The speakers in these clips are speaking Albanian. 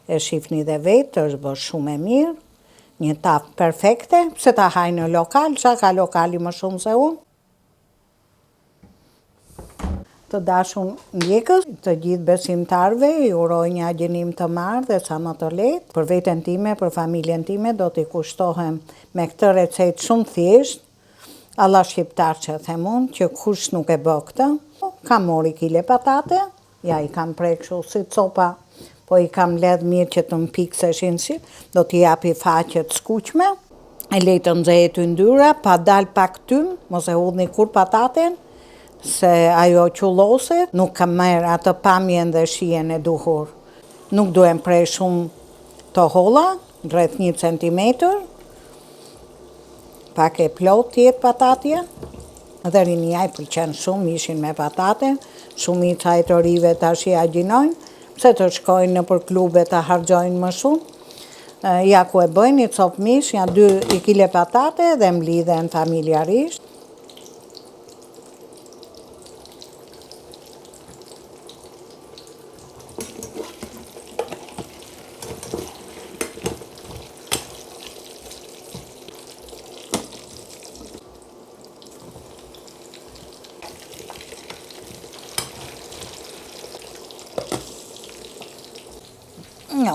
E shifni dhe vetë, është bërë shumë e mirë, një tavë perfekte, pse ta haj në lokal, qa ka lokali më shumë se unë. Të dashun ndjekës, të gjithë besimtarve, i uroj një agjenim të marrë dhe sa më të lehtë. Për veten time, për familjen time, do t'i kushtohem me këtë recetë shumë thjesht. Allah shqiptar që them unë, që kush nuk e bë këtë. Kam mori kile patate, ja i kam prek kështu si copa, po i kam ledh mirë që të mpikëseshin si, do t'i japi faqet skuqme. E lej të nxehet yndyra, pa dal pak tym, mos e hudhni kur pataten, se ajo qulloset, nuk kam merr atë pamjen dhe shijen e duhur. Nuk duhem prej shumë të holla, rreth 1 centimetër, pak e plot tjetë patatja, dhe rinia i pëlqen shumë mishin me patate, shumica e të rive tash i agjinojnë, pse të shkojnë në për klube të harxojnë më shumë. Ja ku e bëjnë një copë mish, ja 2 kile patate dhe mblidhen familjarisht.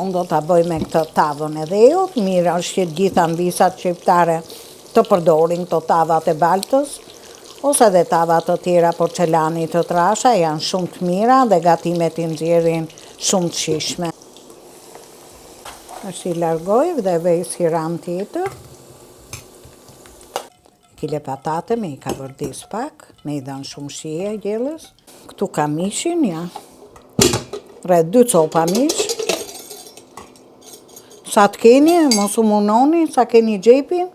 Unë do t'a bëj me këtë tavën e dheut, mirë është që gjitha mbisat shqiptare të përdorin këto tavat e baltës, ose dhe tavat të tjera porcelani të trasha, janë shumë të mira dhe gatimet i nxjerrin shumë të shishme. Është i largoj dhe vej si ram tjetër. Kile patate me i ka vërdis pak, me i dhanë shumë shije gjellës. Këtu ka mishin, ja. Rreth 2 copa mish. Sa të keni, mos u munoni, sa keni gjepin.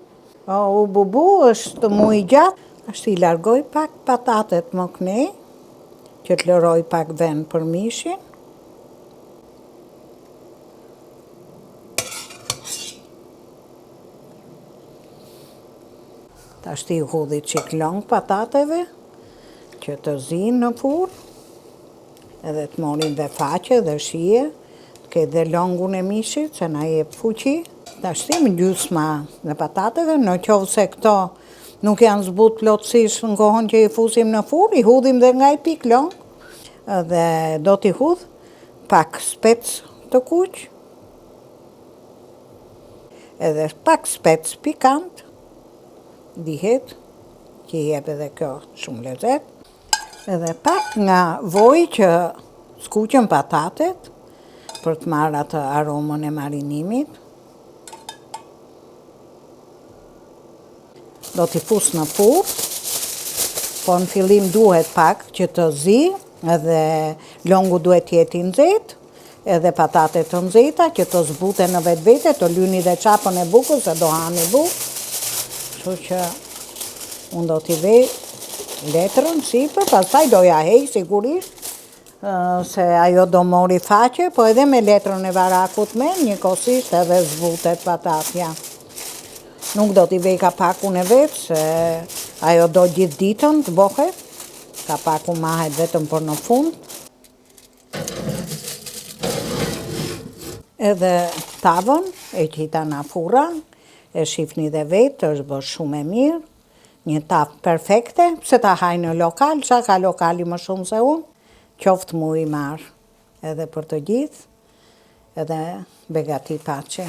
U bubu është mu i gjatë. Ashtë i largoj pak patatet më kënej, që të lëroj pak vend për mishin. Ashtë i hudhi qik long patateve, që të zinë në furrë, edhe të morin dhe faqe dhe shije. Ke dhe longun e mishit, se na jep fuqi. Ta shtim gjysma në patateve, në qovë se këto nuk janë zbut plotësisht në kohën që i fusim në furrë, i hudhim dhe nga i pik long. Dhe do t'i hudh pak spec të kuq, edhe pak spec pikant, dihet, që i jep edhe kjo shumë lezet. Edhe pak nga voj që skuqen patatet, për të marrë atë aromën e marinimit. Do t'i fus në furrë, po në fillim duhet pak që të zi, edhe longu duhet t'jeti nxehtë, edhe patatet të nxehta, që të zbuten në vetë vete, të lyni dhe qapën e bukës, se do hani bukë. Kështu që unë do t'i vej letrën sipër, pastaj do ja hej sigurisht, se ajo do mori faqe, po edhe me letrën e varakut me, njëkohësisht edhe zbutet patatja. Nuk do t'i vej kapakun e vetë, se ajo do gjithë ditën të bohet, kapaku mahet vetëm për në fund. Edhe tavën e qita në furra, e shifni dhe vetë, është bërë shumë e mirë, një tavë perfekte, pse ta haj në lokal, qa ka lokali më shumë se unë. Qoftë mu i marë edhe për të gjithë, edhe begati pace.